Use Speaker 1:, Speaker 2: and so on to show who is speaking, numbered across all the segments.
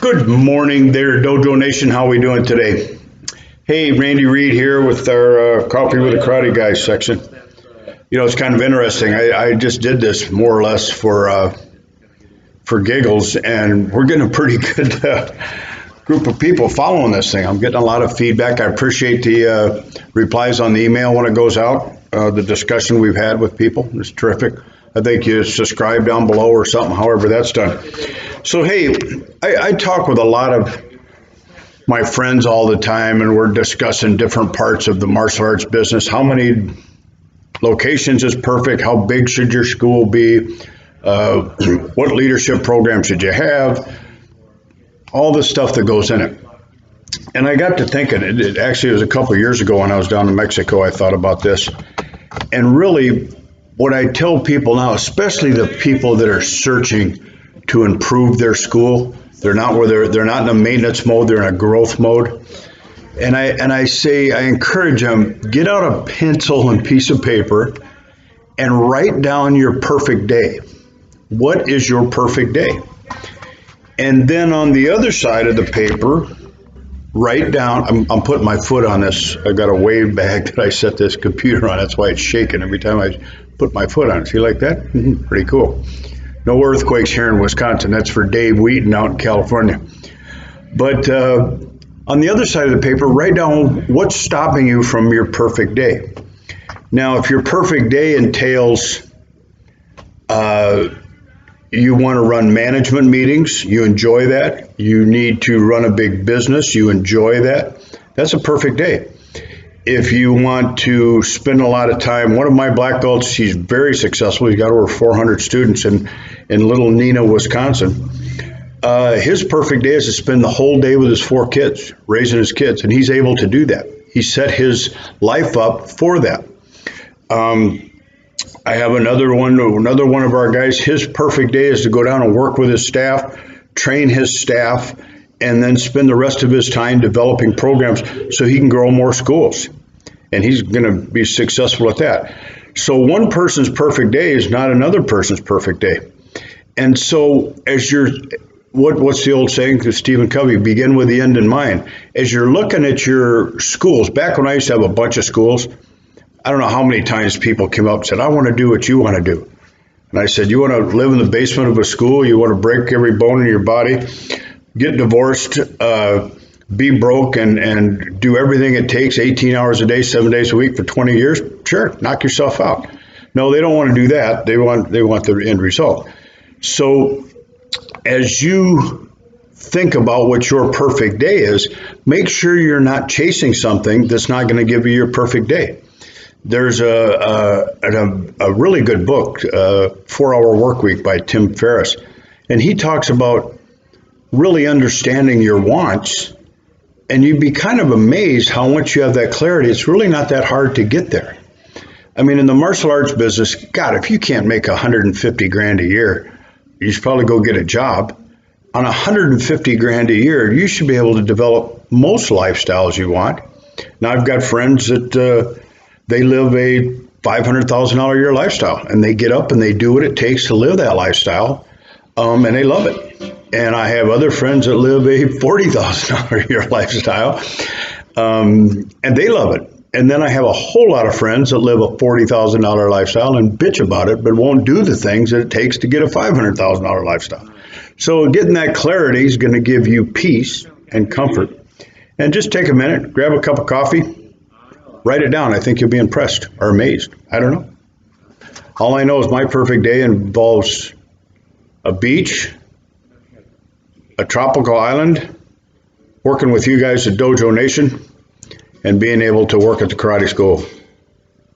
Speaker 1: Good morning there, Dojo Nation. How we doing today? Hey, Randy Reed here with our Coffee with a Karate Guys section. You know, it's kind of interesting. I just did this more or less for giggles, and we're getting a pretty good group of people following this thing. I'm getting a lot of feedback. I appreciate the replies on the email when it goes out. The discussion we've had with people is terrific. I think you subscribe down below or something, however that's done. So, hey, I talk with a lot of my friends all the time, and we're discussing different parts of the martial arts business. How many locations is perfect? How big should your school be? What leadership program should you have? All the stuff that goes in it. And I got to thinking, it actually was a couple of years ago when I was down in Mexico, I thought about this. And really, what I tell people now, especially the people that are searching to improve their school, they're not in a maintenance mode, they're in a growth mode. And I say, I encourage them, get out a pencil and piece of paper and write down your perfect day. What is your perfect day? And then on the other side of the paper, write down, I'm putting my foot on this. I got a wave bag that I set this computer on. That's why it's shaking every time I put my foot on it. See like that? Pretty cool. No earthquakes here in Wisconsin. That's for Dave Wheaton out in California. But on the other side of the paper, write down what's stopping you from your perfect day. Now, if your perfect day entails you want to run management meetings, you enjoy that. You need to run a big business, you enjoy that. That's a perfect day. If you want to spend a lot of time, one of my black belts, he's very successful. He's got over 400 students in Little Neenah, Wisconsin. His perfect day is to spend the whole day with his 4 kids, raising his kids, and he's able to do that. He set his life up for that. I have another one of our guys, his perfect day is to go down and work with his staff, train his staff, and then spend the rest of his time developing programs so he can grow more schools. And he's going to be successful at that. So one person's perfect day is not another person's perfect day. And so as you're, what's the old saying to Stephen Covey, begin with the end in mind. As you're looking at your schools, back when I used to have a bunch of schools, I don't know how many times people came up and said, I want to do what you want to do. And I said, you want to live in the basement of a school? You want to break every bone in your body, get divorced, be broke, and do everything it takes 18 hours a day, 7 days a week for 20 years? Sure, knock yourself out. No, they don't want to do that. They want the end result. So as you think about what your perfect day is, make sure you're not chasing something that's not going to give you your perfect day. There's a really good book, 4-Hour Workweek by Tim Ferriss, and he talks about really understanding your wants, and you'd be kind of amazed how once you have that clarity, it's really not that hard to get there. I mean, in the martial arts business, God, if you can't make 150 grand a year, you should probably go get a job. On 150 grand a year, you should be able to develop most lifestyles you want. Now, I've got friends that they live a $500,000 a year lifestyle, and they get up and they do what it takes to live that lifestyle, and they love it. And I have other friends that live a $40,000 a year lifestyle, and they love it. And then I have a whole lot of friends that live a $40,000 lifestyle and bitch about it, but won't do the things that it takes to get a $500,000 lifestyle. So getting that clarity is going to give you peace and comfort. And just take a minute, grab a cup of coffee, write it down. I think you'll be impressed or amazed. I don't know. All I know is my perfect day involves a beach, a tropical island, working with you guys at Dojo Nation, and being able to work at the karate school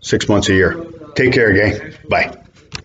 Speaker 1: 6 months a year. Take care, gang. Bye.